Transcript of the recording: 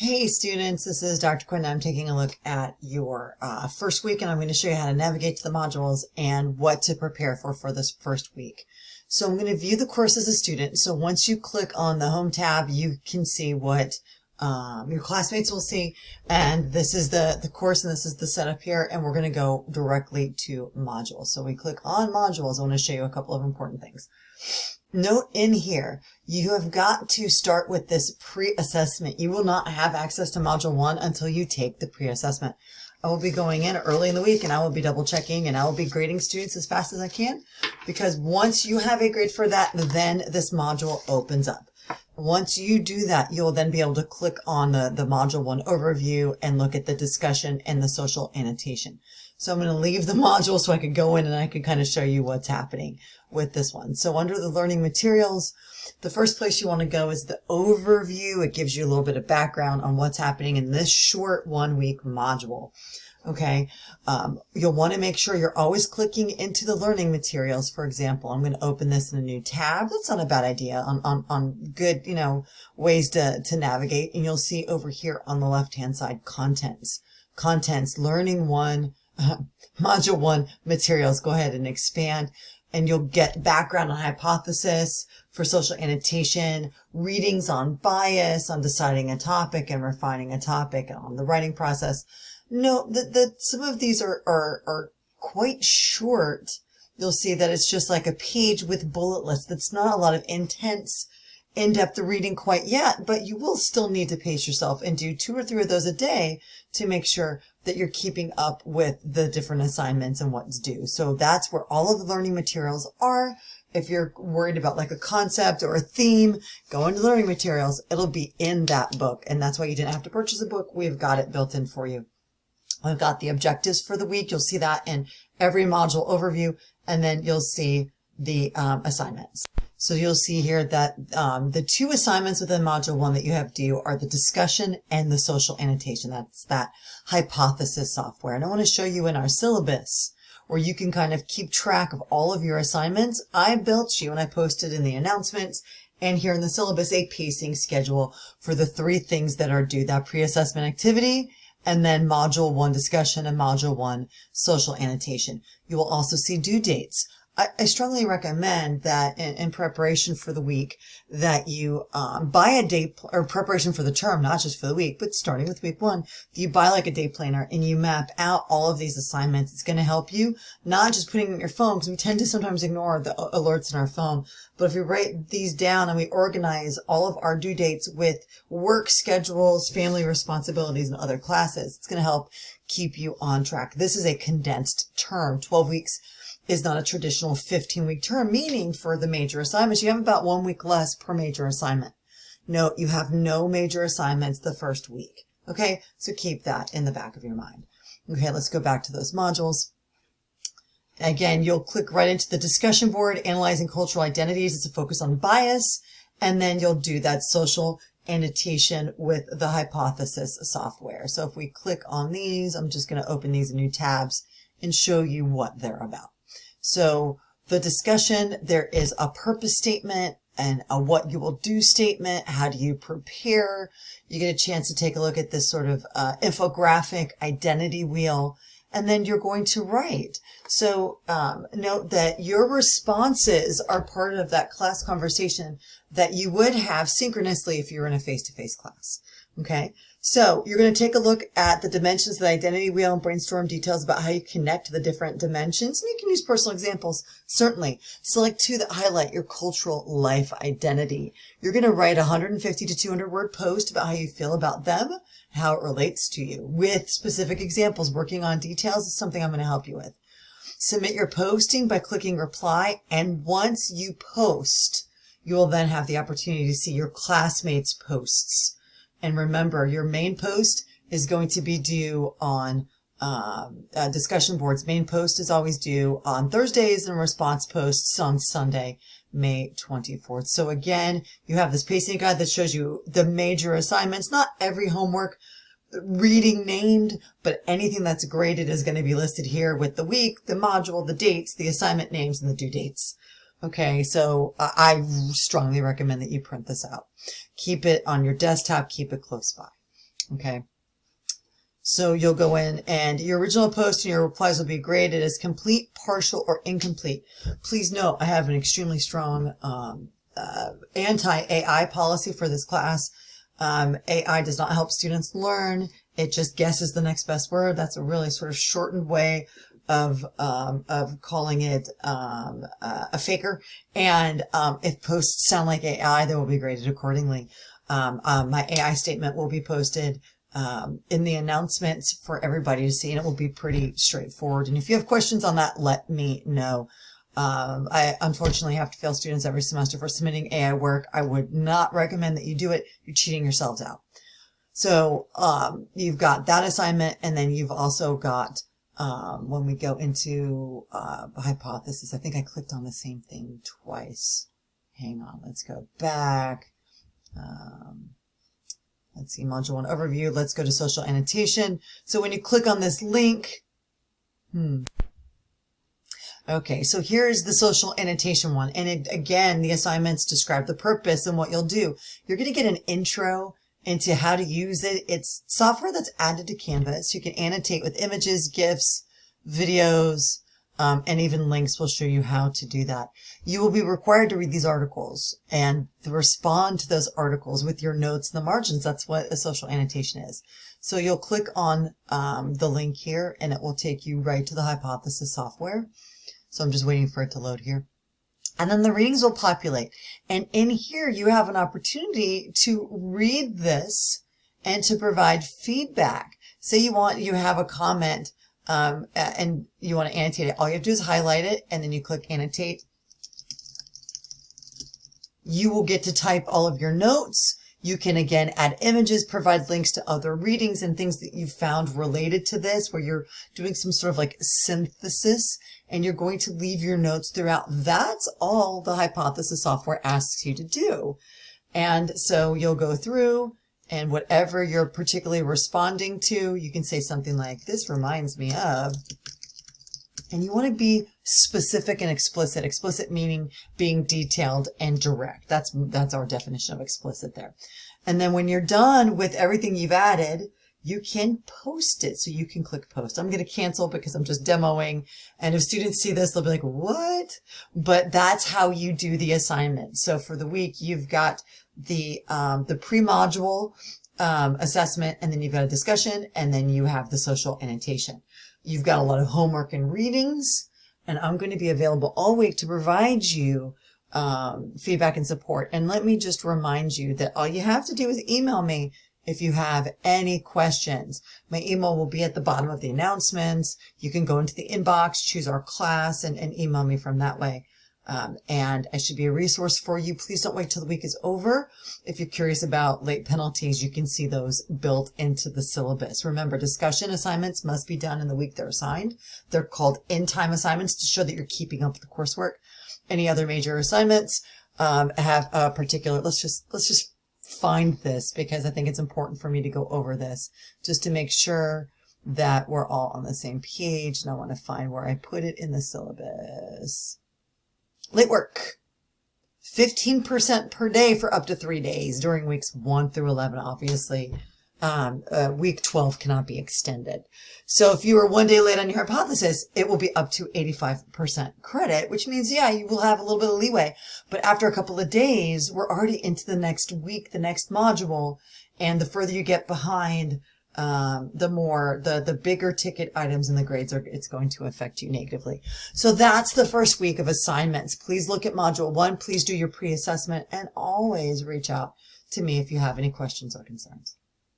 Hey students, this is Dr. Quinn. I'm taking a look at your first week, and I'm going to show you how to navigate to the modules and what to prepare for this first week. So I'm going to view the course as a student. So once you click on the home tab, you can see what your classmates will see. And this is the course, and this is the setup here, and we're going to go directly to modules. So we click on modules. I want to show you a couple of important things. Note in here, you have got to start with this pre-assessment. You will not have access to Module 1 until you take the pre-assessment. I will be going in early in the week, and I will be double checking, and I will be grading students as fast as I can, because once you have a grade for that, then this module opens up. Once you do that, you'll then be able to click on the Module 1 overview and look at the discussion and the social annotation. So I'm going to leave the module so I could go in and I could kind of show you what's happening with this one. So under the learning materials, the first place you want to go is the overview. It gives you a little bit of background on what's happening in this short 1-week module. Okay. You'll want to make sure you're always clicking into the learning materials. For example, I'm going to open this in a new tab. That's not a bad idea on good, ways to navigate. And you'll see over here on the left-hand side, contents, learning 1, module 1 materials. Go ahead and expand, and you'll get background on hypothesis for social annotation, readings on bias, on deciding a topic and refining a topic, and on the writing process. Note that some of these are quite short. You'll see that it's just like a page with bullet lists. That's not a lot of intense, in-depth reading quite yet, but you will still need to pace yourself and do 2 or 3 of those a day to make sure that you're keeping up with the different assignments and what's due. So that's where all of the learning materials are. If you're worried about like a concept or a theme, go into learning materials. It'll be in that book, and that's why you didn't have to purchase a book. We've got it built in for you. I've got the objectives for the week. You'll see that in every module overview, and then you'll see the assignments. So you'll see here that the 2 assignments within Module 1 that you have due are the discussion and the social annotation. That's that hypothesis software. And I want to show you in our syllabus where you can kind of keep track of all of your assignments. I built you, and I posted in the announcements and here in the syllabus, a pacing schedule for the 3 things that are due: that pre-assessment activity, and then Module 1 discussion and Module 1 social annotation. You will also see due dates. I strongly recommend that in preparation for the week that you buy a day, or preparation for the term, not just for the week, but starting with week 1, you buy like a day planner and you map out all of these assignments. It's going to help you, not just putting them in your phone, because we tend to sometimes ignore the alerts in our phone. But if we write these down and we organize all of our due dates with work schedules, family responsibilities, and other classes, it's going to help keep you on track. This is a condensed term. 12 weeks is not a traditional 15-week term, meaning for the major assignments, you have about 1 week less per major assignment. Note, you have no major assignments the first week. Okay, so keep that in the back of your mind. Okay, let's go back to those modules. Again, you'll click right into the discussion board, analyzing cultural identities. It's a focus on bias, and then you'll do that social annotation with the hypothesis software. So if we click on these, I'm just going to open these in new tabs and show you what they're about. So the discussion, there is a purpose statement and a what you will do statement. How do you prepare? You get a chance to take a look at this sort of infographic identity wheel, and then you're going to write. So note that your responses are part of that class conversation that you would have synchronously if you were in a face-to-face class. Okay, so you're going to take a look at the dimensions of the identity wheel and brainstorm details about how you connect the different dimensions. And you can use personal examples, certainly. Select 2 that highlight your cultural life identity. You're going to write a 150 to 200 word post about how you feel about them, how it relates to you, with specific examples. Working on details is something I'm going to help you with. Submit your posting by clicking reply, and once you post, you will then have the opportunity to see your classmates' posts. And remember, your main post is going to be due on discussion boards. Main post is always due on Thursdays, and response posts on Sunday, May 24th. So again, you have this pacing guide that shows you the major assignments. Not every homework reading named, but anything that's graded is going to be listed here with the week, the module, the dates, the assignment names, and the due dates. Okay, so I strongly recommend that you print this out. Keep it on your desktop, keep it close by. Okay. So you'll go in and your original post and your replies will be graded as complete, partial, or incomplete. Please note, I have an extremely strong anti-AI policy for this class. AI does not help students learn. It just guesses the next best word. That's a really sort of shortened way of calling it a faker. And if posts sound like AI, they will be graded accordingly. My AI statement will be posted in the announcements for everybody to see, and it will be pretty straightforward. And if you have questions on that, let me know. I unfortunately have to fail students every semester for submitting AI work. I would not recommend that you do it. You're cheating yourselves out. So you've got that assignment, and then you've also got, when we go into hypothesis, I think I clicked on the same thing twice. Hang on, let's go back. Let's see, Module 1 Overview. Let's go to Social Annotation. So when you click on this link, okay, so here's the Social Annotation one. And again, the assignments describe the purpose and what you'll do. You're going to get an intro into how to use it. It's software that's added to Canvas. You can annotate with images, GIFs, videos, and even links will show you how to do that. You will be required to read these articles and to respond to those articles with your notes and the margins. That's what a social annotation is. So you'll click on the link here, and it will take you right to the hypothesis software. So I'm just waiting for it to load here. And then the readings will populate. And in here, you have an opportunity to read this and to provide feedback. Say you have a comment and you want to annotate it. All you have to do is highlight it, and then you click annotate. You will get to type all of your notes. You can, again, add images, provide links to other readings and things that you've found related to this, where you're doing some sort of like synthesis, and you're going to leave your notes throughout. That's all the hypothesis software asks you to do. And so you'll go through, and whatever you're particularly responding to, you can say something like, this reminds me of, and you want to be specific and explicit. Explicit meaning being detailed and direct. That's our definition of explicit there. And then when you're done with everything you've added, you can post it. So you can click post. I'm going to cancel because I'm just demoing. And if students see this, they'll be like, what? But that's how you do the assignment. So for the week, you've got the pre-module assessment, and then you've got a discussion, and then you have the social annotation. You've got a lot of homework and readings, and I'm going to be available all week to provide you feedback and support. And let me just remind you that all you have to do is email me if you have any questions. My email will be at the bottom of the announcements. You can go into the inbox, choose our class, and email me from that way. And I should be a resource for you. Please don't wait till the week is over. If you're curious about late penalties, you can see those built into the syllabus. Remember, discussion assignments must be done in the week they're assigned. They're called in-time assignments to show that you're keeping up with the coursework. Any other major assignments have a particular, let's just find this, because I think it's important for me to go over this just to make sure that we're all on the same page. And I want to find where I put it in the syllabus. Late work, 15% per day for up to 3 days during weeks 1 through 11, obviously. Week 12 cannot be extended. So if you are 1 day late on your hypothesis, it will be up to 85% credit, which means, yeah, you will have a little bit of leeway. But after a couple of days, we're already into the next week, the next module. And the further you get behind, the bigger ticket items in the grades it's going to affect you negatively. So that's the first week of assignments. Please look at module 1. Please do your pre-assessment, and always reach out to me if you have any questions or concerns.